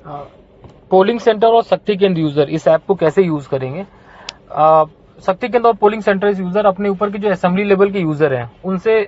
Polling centre और शक्ति केंद्र यूजर इस ऐप को कैसे यूज करेंगे। शक्ति केंद्र और पोलिंग सेंटर यूजर अपने ऊपर के जो असेंबली लेवल के यूजर हैं उनसे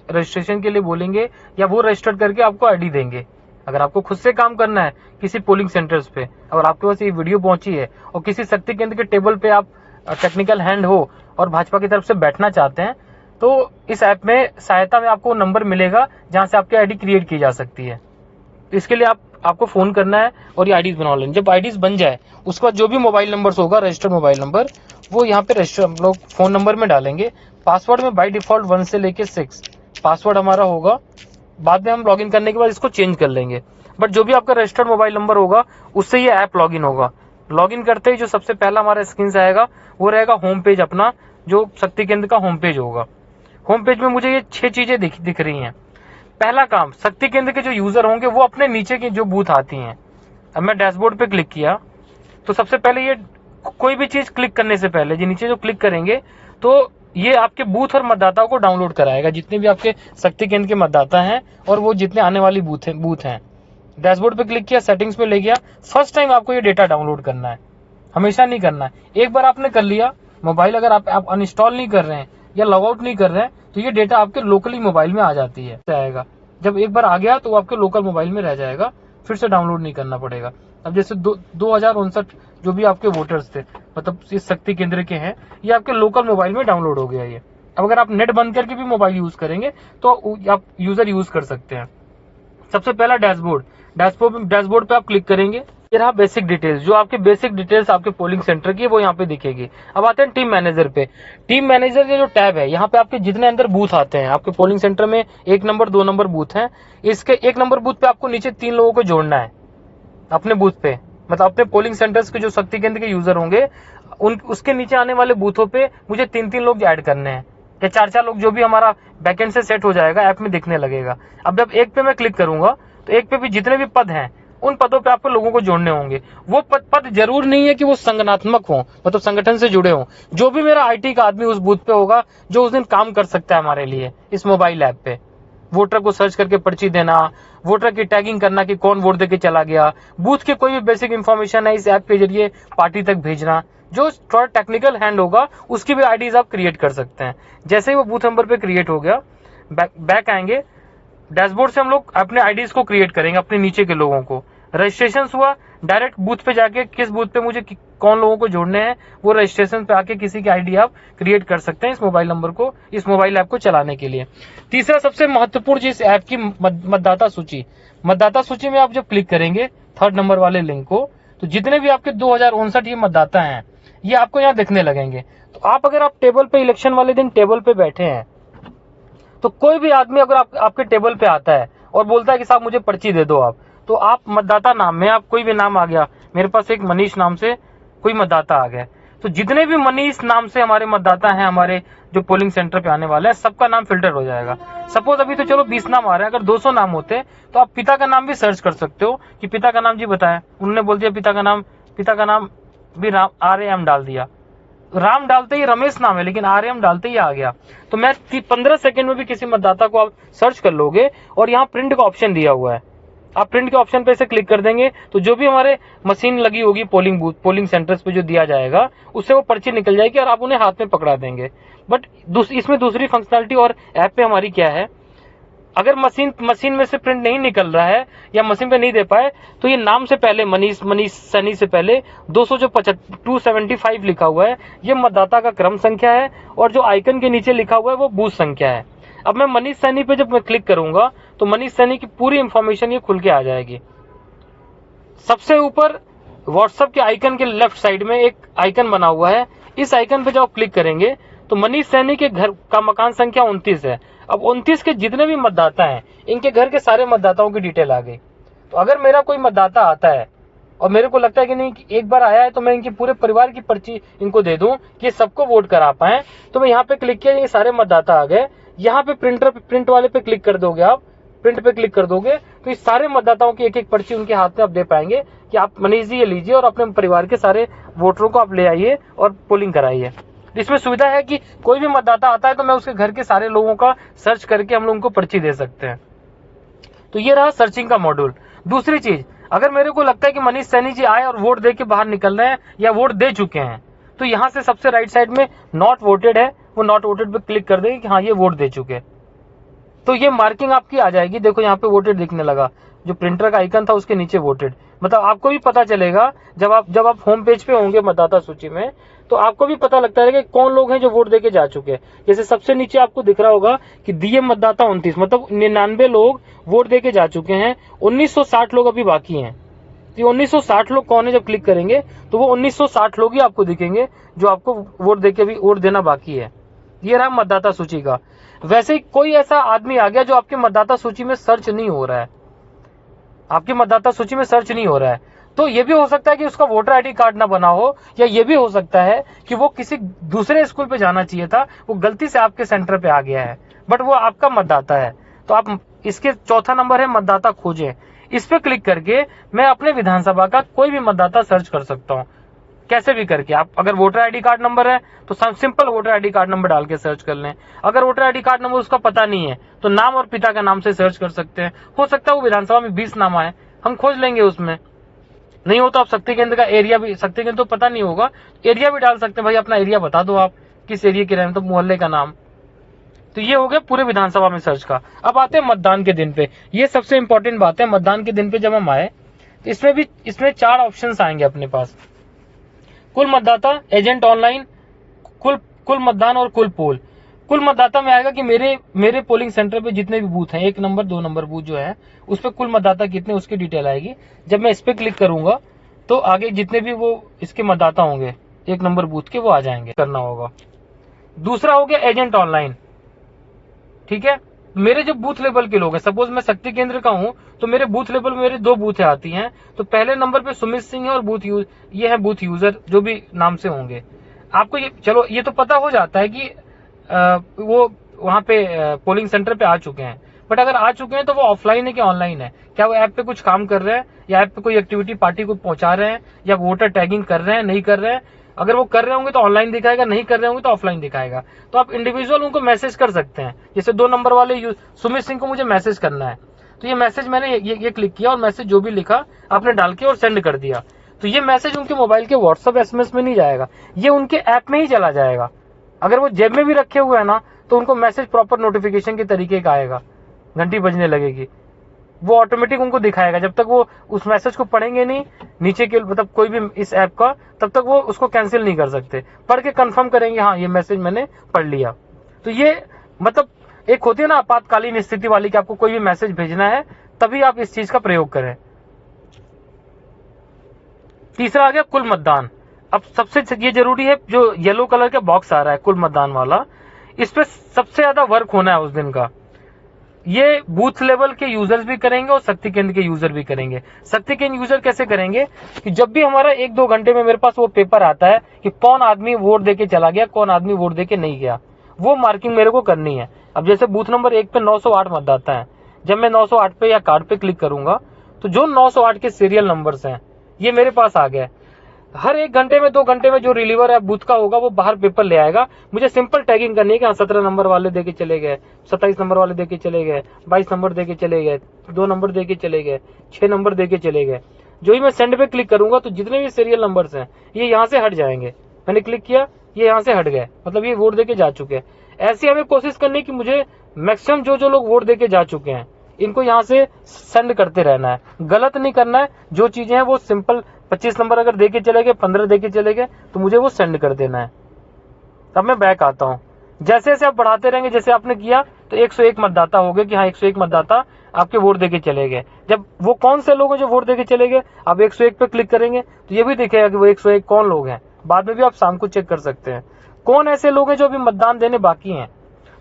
रजिस्ट्रेशन के लिए बोलेंगे या वो रजिस्टर करके आपको आईडी देंगे। अगर आपको खुद से काम करना है किसी पोलिंग सेंटर्स पे, अगर आपके पास ये वीडियो पहुंची है और किसी शक्ति केंद्र के टेबल पे आप टेक्निकल हैंड हो और भाजपा की तरफ से बैठना चाहते हैं, तो इस ऐप में सहायता में आपको नंबर मिलेगा जहां से आपकी आईडी क्रिएट की जा सकती है। तो इसके लिए आपको फोन करना है और ये आईडीज बना लेंगे। जब आईडीज बन जाए उसके बाद जो भी मोबाइल नंबर होगा रजिस्टर्ड मोबाइल नंबर वो यहाँ पे रजिस्टर हम लोग फोन नंबर में डालेंगे। पासवर्ड में बाय डिफॉल्ट 1 से लेके 6 पासवर्ड हमारा होगा। बाद में हम लॉगिन करने के बाद इसको चेंज कर लेंगे। बट जो भी आपका रजिस्टर्ड मोबाइल नंबर होगा उससे ये ऐप लॉगिन होगा। लॉगिन करते ही जो सबसे पहला हमारा स्क्रीन से आएगा वो रहेगा होम पेज अपना, जो शक्ति केंद्र का होम पेज होगा। होम पेज में मुझे ये 6 चीजें दिख रही हैं। पहला काम, शक्ति केंद्र के जो यूजर होंगे वो अपने नीचे की जो बूथ आती हैं। अब मैं डैशबोर्ड पे क्लिक किया तो सबसे पहले ये कोई भी चीज क्लिक करने से पहले जो नीचे जो क्लिक करेंगे तो ये आपके बूथ और मतदाताओं को डाउनलोड कराएगा, जितने भी आपके शक्ति केंद्र के मतदाता हैं और वो जितने आने वाली बूथ हैं। डैशबोर्ड पे क्लिक किया, सेटिंग्स पे ले गया। फर्स्ट टाइम आपको ये डेटा डाउनलोड करना है, हमेशा नहीं करना है। एक बार आपने कर लिया, मोबाइल अगर आप अनइंस्टॉल नहीं कर रहे हैं या लॉग आउट नहीं कर रहे हैं तो ये डेटा आपके लोकली मोबाइल में आ जाती है आएगा। जब एक बार आ गया तो वो आपके लोकल मोबाइल में रह जाएगा, फिर से डाउनलोड नहीं करना पड़ेगा। अब जैसे 2059 जो भी आपके वोटर्स थे, मतलब इस शक्ति केंद्र के हैं, ये आपके लोकल मोबाइल में डाउनलोड हो गया ये। अब अगर आप नेट बंद करके भी मोबाइल यूज करेंगे तो आप यूजर यूज कर सकते हैं। सबसे पहला डैशबोर्ड पे आप क्लिक करेंगे। ये रहा बेसिक डिटेल्स, जो आपके बेसिक डिटेल्स आपके पोलिंग सेंटर की वो यहाँ पे दिखेगी। अब आते हैं टीम मैनेजर पे। टीम मैनेजर ये जो टैब है, यहाँ पे आपके जितने अंदर बूथ आते हैं, आपके पोलिंग सेंटर में 1 नंबर 2 नंबर बूथ हैं। इसके 1 नंबर बूथ पे आपको नीचे 3 लोगों को जोड़ना है अपने बूथ पे, मतलब अपने पोलिंग सेंटर्स के जो शक्ति केंद्र के यूजर होंगे उसके नीचे आने वाले बूथों पे मुझे 3-3 लोग ऐड करने हैं या 4-4 लोग, जो भी हमारा बैकएंड से सेट हो जाएगा, ऐप में दिखने लगेगा। अब जब एक पे मैं क्लिक करूंगा तो एक पे भी जितने भी पद हैं उन पदों पे आपको लोगों को जोड़ने होंगे। वो पद जरूर नहीं है कि वो संगठनात्मक हो, मतलब संगठन से जुड़े हों। जो भी मेरा आईटी का आदमी उस बूथ पे होगा जो उस दिन काम कर सकता है हमारे लिए इस मोबाइल ऐप पे, वोटर को सर्च करके पर्ची देना, वोटर की टैगिंग करना कि कौन वोट देके चला गया, बूथ के कोई भी बेसिक इंफॉर्मेशन है इस ऐप के जरिए पार्टी तक भेजना, जो थोड़ा टेक्निकल हैंड होगा उसकी भी आईडीज आप क्रिएट कर सकते हैं। जैसे ही वो बूथ नंबर पे क्रिएट हो गया, बैक आएंगे, डैशबोर्ड से हम लोग अपने आईडीज को क्रिएट करेंगे अपने नीचे के लोगों को। रजिस्ट्रेशन हुआ, डायरेक्ट बूथ पे जाके किस बूथ पे मुझे कौन लोगों को जोड़ने हैं वो रजिस्ट्रेशन पे आके किसी की आईडी आप क्रिएट कर सकते हैं इस मोबाइल नंबर को, इस मोबाइल ऐप को चलाने के लिए। तीसरा सबसे महत्वपूर्ण चीज ऐप की मतदाता सूची। मतदाता सूची में आप जब क्लिक करेंगे 3rd नंबर वाले लिंक को, तो जितने भी आपके 2059 ये मतदाता हैं ये आपको यहाँ दिखने लगेंगे। तो अगर आप टेबल पे इलेक्शन वाले दिन टेबल पे बैठे हैं तो कोई भी आदमी अगर आपके टेबल पे आता है और बोलता है कि साहब मुझे पर्ची दे दो आप, तो आप मतदाता नाम में आप कोई भी नाम आ गया, मेरे पास एक मनीष नाम से कोई मतदाता आ गया, तो जितने भी मनीष नाम से हमारे मतदाता हैं हमारे जो पोलिंग सेंटर पे आने वाले हैं सबका नाम फिल्टर हो जाएगा। सपोज अभी तो चलो 20 नाम आ रहे हैं, अगर 200 नाम होते तो आप पिता का नाम भी सर्च कर सकते हो कि पिता का नाम जी बताएं। उन्होंने बोल दिया पिता का नाम भी राम, RAM डाल दिया। राम डालते ही रमेश नाम है लेकिन RAM डालते ही आ गया। तो मैं 15 सेकंड में भी किसी मतदाता को आप सर्च कर लोगे और यहाँ प्रिंट का ऑप्शन दिया हुआ है, आप प्रिंट के ऑप्शन पे से क्लिक कर देंगे तो जो भी हमारे मशीन लगी होगी पोलिंग सेंटर्स पे जो दिया जाएगा उससे वो पर्ची निकल जाएगी और आप उन्हें हाथ में पकड़ा देंगे। बट इसमें दूसरी फंक्शनलिटी और ऐप पे हमारी क्या है, अगर मशीन में से प्रिंट नहीं निकल रहा है या मशीन पे नहीं दे पाए तो ये नाम से पहले मनीष सनी से पहले 275 लिखा हुआ है, ये मतदाता का क्रम संख्या है और जो आइकन के नीचे लिखा हुआ है वो बूथ संख्या है। अब मैं मनीष सैनी पे जब मैं क्लिक करूंगा तो मनीष सैनी की पूरी इंफॉर्मेशन ये खुल के आ जाएगी। सबसे ऊपर व्हाट्सएप के आइकन के लेफ्ट साइड में एक आइकन बना हुआ है, इस आइकन पे जब आप क्लिक करेंगे तो मनीष सैनी के घर का मकान संख्या 29 है। अब 29 के जितने भी मतदाता हैं इनके घर के सारे मतदाताओं की डिटेल आ गई। तो अगर मेरा कोई मतदाता आता है और मेरे को लगता है कि नहीं एक बार आया है तो मैं इनके पूरे परिवार की पर्ची इनको दे दूं कि सबको वोट करा पाए, तो मैं यहाँ पे क्लिक किया, ये सारे मतदाता आ गए। यहाँ पे प्रिंट वाले पे क्लिक कर दोगे, आप प्रिंट पे क्लिक कर दोगे तो इस सारे मतदाताओं की एक पर्ची उनके हाथ में आप दे पाएंगे कि आप मनीष जी ये लीजिए और अपने परिवार के सारे वोटरों को आप ले आइए और पोलिंग कराइए। इसमें सुविधा है कि कोई भी मतदाता आता है तो मैं उसके घर के सारे लोगों का सर्च करके हम लोगों को पर्ची दे सकते हैं। तो ये रहा सर्चिंग का मॉड्यूल। दूसरी चीज, अगर मेरे को लगता है कि मनीष सैनी जी आए और वोट दे के बाहर निकल रहे हैं या वोट दे चुके हैं, तो यहाँ से सबसे राइट साइड में नॉट वोटेड है, वो नॉट वोटेड पे क्लिक कर देंगे कि हाँ ये वोट दे चुके। तो ये मार्किंग आपकी आ जाएगी। देखो यहाँ पे वोटेड दिखने लगा, जो प्रिंटर का आइकन था उसके नीचे वोटेड। मतलब आपको भी पता चलेगा जब आप होम पेज पे होंगे मतदाता सूची में, तो आपको भी पता लगता है कि कौन लोग हैं जो वोट देके जा चुके हैं। जैसे सबसे नीचे आपको दिख रहा होगा कि दिए मतदाता 29, मतलब 99 लोग वोट देके जा चुके हैं, 1960 लोग अभी बाकी हैं। तो 1960 लोग कौन है, जब क्लिक करेंगे तो वो 1960 लोग ही आपको दिखेंगे जो आपको वोट देके भी वोट देना बाकी है। ये रहा मतदाता सूची का। वैसे ही कोई ऐसा आदमी आ गया जो आपके मतदाता सूची में सर्च नहीं हो रहा है, आपकी मतदाता सूची में सर्च नहीं हो रहा है, तो ये भी हो सकता है कि उसका वोटर आईडी कार्ड ना बना हो, या ये भी हो सकता है कि वो किसी दूसरे स्कूल पे जाना चाहिए था, वो गलती से आपके सेंटर पे आ गया है, बट वो आपका मतदाता है। तो आप इसके चौथा नंबर है मतदाता खोजें। इस पे क्लिक करके मैं अपने विधानसभा का कोई भी मतदाता सर्च कर सकता हूँ, कैसे भी करके। आप अगर वोटर आईडी कार्ड नंबर है तो simple voter ID card number डाल के सर्च कर लें। अगर वोटर आईडी कार्ड नंबर उसका पता नहीं है तो नाम और पिता का नाम से सर्च कर सकते हैं। हो सकता है वो विधानसभा में 20 नाम आए, हम खोज लेंगे उसमें। नहीं हो तो आप शक्ति केंद्र का एरिया भी, शक्ति केंद्र तो पता नहीं होगा, एरिया भी डाल सकते हैं। भाई अपना एरिया बता दो, आप किस एरिया के रहने, तो मोहल्ले का नाम। तो ये हो गया पूरे विधानसभा में सर्च का। अब आते हैं मतदान के दिन पे। ये सबसे इंपॉर्टेंट बात है, मतदान के दिन पे जब हम आए तो इसमें 4 ऑप्शंस आएंगे अपने पास। कुल मतदाता, एजेंट ऑनलाइन, कुल मतदान और कुल पोल। कुल मतदाता में आएगा कि मेरे पोलिंग सेंटर पे जितने भी बूथ हैं, 1 नंबर 2 नंबर बूथ जो है, उस पे कुल मतदाता कितने, उसकी डिटेल आएगी। जब मैं इस पे क्लिक करूंगा तो आगे जितने भी वो इसके मतदाता होंगे 1 नंबर बूथ के, वो आ जाएंगे, करना होगा। दूसरा हो गया एजेंट ऑनलाइन, ठीक है। मेरे जो बूथ लेवल के लोग हैं, सपोज मैं शक्ति केंद्र का हूं तो मेरे बूथ लेवल में मेरे 2 बूथ आती हैं। तो पहले नंबर पे सुमित सिंह है और ये है बूथ यूजर, जो भी नाम से होंगे। आपको चलो ये तो पता हो जाता है कि वो वहां पे पोलिंग सेंटर पे आ चुके हैं। बट अगर आ चुके हैं तो वो ऑफलाइन है कि ऑनलाइन है, क्या वो ऐप पे कुछ काम कर रहे हैं, या ऐप पे कोई एक्टिविटी पार्टी को पहुंचा रहे हैं, या वोटर टैगिंग कर रहे हैं, नहीं कर रहे हैं। अगर वो कर रहे होंगे तो ऑनलाइन दिखाएगा, नहीं कर रहे होंगे तो ऑफलाइन दिखाएगा। तो आप इंडिविजुअल उनको मैसेज कर सकते हैं। जैसे 2 नंबर वाले सुमित सिंह को मुझे मैसेज करना है, तो ये मैसेज मैंने ये क्लिक किया और मैसेज जो भी लिखा आपने डाल के और सेंड कर दिया। तो ये मैसेज उनके मोबाइल के व्हाट्सएप SMS में नहीं जाएगा, ये उनके ऐप में ही चला जाएगा। अगर वो जेब में भी रखे हुए है ना, तो उनको मैसेज प्रॉपर नोटिफिकेशन के तरीके का आएगा, घंटी बजने लगेगी, वो ऑटोमेटिक उनको दिखाएगा। जब तक वो उस मैसेज को पढ़ेंगे नहीं नीचे के, मतलब कोई भी इस ऐप का, तब तक वो उसको कैंसिल नहीं कर सकते। पढ़ के कंफर्म करेंगे हाँ ये मैसेज मैंने पढ़ लिया। तो ये मतलब एक होती है ना आपातकालीन स्थिति वाली, कि आपको कोई भी मैसेज भेजना है तभी आप इस चीज का प्रयोग करें। तीसरा आ गया कुल मतदान। अब सबसे ये जरूरी है, जो येलो कलर का बॉक्स आ रहा है कुल मतदान वाला, इस पे सबसे ज्यादा वर्क होना है उस दिन का। ये बूथ लेवल के यूजर्स भी करेंगे और शक्ति केंद्र के यूजर भी करेंगे। शक्ति केंद्र यूजर कैसे करेंगे कि जब भी हमारा 1-2 घंटे में मेरे पास वो पेपर आता है कि कौन आदमी वोट देके चला गया, कौन आदमी वोट देके नहीं गया, वो मार्किंग मेरे को करनी है। अब जैसे बूथ नंबर 1 पे 908 मतदाता है, जब मैं 908 पे या कार्ड पे क्लिक करूंगा तो जो 908 के सीरियल नंबर्स हैं ये मेरे पास आ गए। हर 1 घंटे में 2 घंटे में जो रिलीवर है बूथ का होगा वो बाहर पेपर ले आएगा। मुझे सिंपल टैगिंग करनी है कि 17 नंबर वाले देके चले गए, 27 नंबर वाले देके चले गए, 22 नंबर देके चले गए, 2 नंबर देके चले गए, 6 नंबर देके चले गए। जो ही मैं सेंड पे क्लिक करूंगा तो जितने भी सीरियल नंबर्स हैं ये यहाँ से हट जाएंगे। मैंने क्लिक किया, ये यहाँ से हट गए, मतलब ये वोट देके जा चुके हैं। ऐसी हमें कोशिश करनी है कि मुझे मैक्सिमम जो लोग वोट देके जा चुके हैं इनको यहाँ से सेंड करते रहना है, गलत नहीं करना है। जो चीजें हैं वो सिंपल 25 नंबर अगर देके चले गए, 15 देके चले गए, तो मुझे वो सेंड कर देना है। तब मैं बैक आता हूँ। जैसे जैसे आप बढ़ाते रहेंगे, जैसे आपने किया तो 101 मतदाता हो गए कि हाँ 101 मतदाता आपके वोट देके चले गए। जब वो कौन से लोग हैं जो वोट देके चले गए, आप 101 पे क्लिक करेंगे तो ये भी दिखेगा कि वो 101 कौन लोग हैं। बाद में भी आप शाम को चेक कर सकते हैं कौन ऐसे लोग हैं जो अभी मतदान देने बाकी हैं।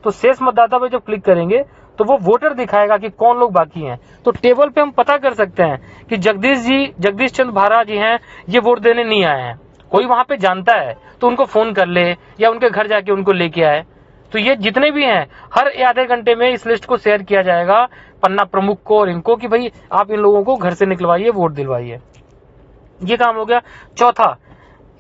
तो शेष मतदाता पे जब क्लिक करेंगे तो वो वोटर दिखाएगा कि कौन लोग बाकी हैं। तो टेबल पे हम पता कर सकते हैं कि जगदीश चंद्र भारा जी हैं, ये वोट देने नहीं आए हैं। कोई वहां पे जानता है तो उनको फोन कर ले या उनके घर जाके उनको लेके आए। तो ये जितने भी हैं हर आधे घंटे में इस लिस्ट को शेयर किया जाएगा पन्ना प्रमुख को और इनको, कि भाई आप इन लोगों को घर से निकलवाइए, वोट दिलवाइए। ये काम हो गया। चौथा,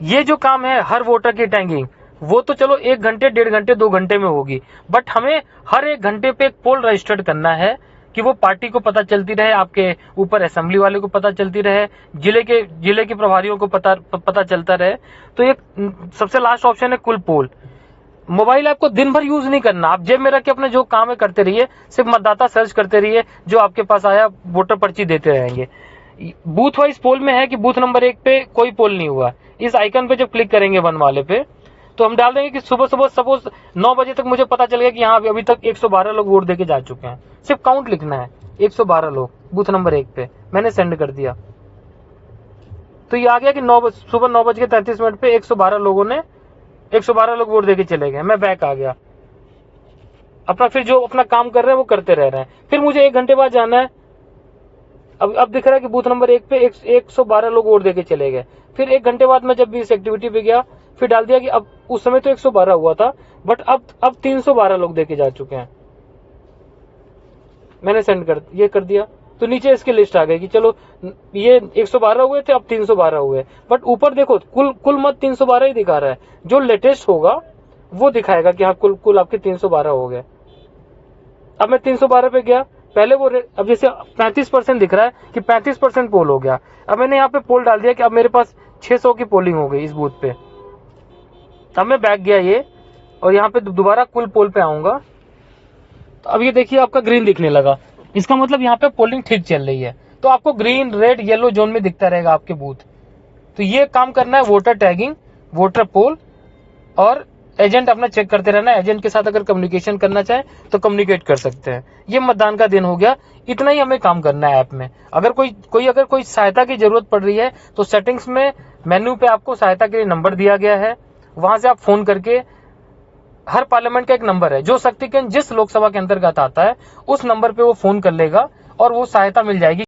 ये जो काम है हर वोटर की टैगिंग, वो तो चलो 1 घंटे 1.5 घंटे 2 घंटे में होगी, बट हमें हर 1 घंटे पे एक पोल रजिस्टर्ड करना है कि वो पार्टी को पता चलती रहे, आपके ऊपर असेंबली वाले को पता चलती रहे, जिले के प्रभारियों को पता चलता रहे। तो एक सबसे लास्ट ऑप्शन है कुल पोल। मोबाइल ऐप को दिन भर यूज नहीं करना, आप जेब में रख के अपने जो काम है करते रहिए, सिर्फ मतदाता सर्च करते रहिए, जो आपके पास आया वोटर पर्ची देते रहेंगे। बूथ वाइज पोल में है कि बूथ नंबर 1 पे कोई पोल नहीं हुआ, इस आइकन पे जब क्लिक करेंगे 1 वाले पे, तो हम डाल देंगे कि सुबह सपोज 9 बजे तक मुझे पता चल गया कि यहाँ अभी तक 112 लोग वोट देके जा चुके हैं। सिर्फ काउंट लिखना है, 112 लोग बूथ नंबर 1 पे, मैंने सेंड कर दिया। तो ये आ गया कि सुबह 9:33 पे 112 लोग वोट देके चले गए। मैं बैक आ गया, अपना फिर जो अपना काम कर रहे हैं वो करते रह रहे हैं। फिर मुझे 1 घंटे बाद जाना है, अब दिख रहा है कि बूथ नंबर 1 पे 112 लोग वोट देके चले गए। फिर 1 घंटे बाद मैं जब भी इस एक्टिविटी पे गया, फिर डाल दिया कि अब उस समय तो 112 हुआ था, बट अब 312 लोग देके जा चुके हैं। मैंने सेंड कर दिया। तो नीचे इसकी लिस्ट आ गई कि चलो ये 112 हुए थे, अब 312 हुए, बट ऊपर देखो कुल मत 312 ही दिखा रहा है। जो लेटेस्ट होगा वो दिखाएगा कि हाँ कुल आपके 312 हो गए। अब मैं 312 पे गया, पहले वो अब जैसे 35% दिख रहा है कि 35% पोल हो गया। अब मैंने यहाँ पे पोल डाल दिया कि अब मेरे पास 600 की पोलिंग हो गई इस बूथ पे। अब मैं बैक गया ये, और यहाँ पे दोबारा कुल पोल पे आऊंगा, तो अब ये देखिए आपका ग्रीन दिखने लगा, इसका मतलब यहाँ पे पोलिंग ठीक चल रही है। तो आपको ग्रीन, रेड, येलो जोन में दिखता रहेगा आपके बूथ। तो ये काम करना है, वोटर टैगिंग, वोटर पोल, और एजेंट अपना चेक करते रहना। एजेंट के साथ अगर कम्युनिकेशन करना चाहे तो कम्युनिकेट कर सकते हैं। ये मतदान का दिन हो गया, इतना ही हमें काम करना है ऐप में। अगर कोई सहायता की जरूरत पड़ रही है तो सेटिंग्स में मेन्यू पे आपको सहायता के लिए नंबर दिया गया है, वहां से आप फोन करके, हर पार्लियामेंट का एक नंबर है, जो शक्ति केंद्र जिस लोकसभा के अंतर्गत आता है उस नंबर पे वो फोन कर लेगा और वो सहायता मिल जाएगी।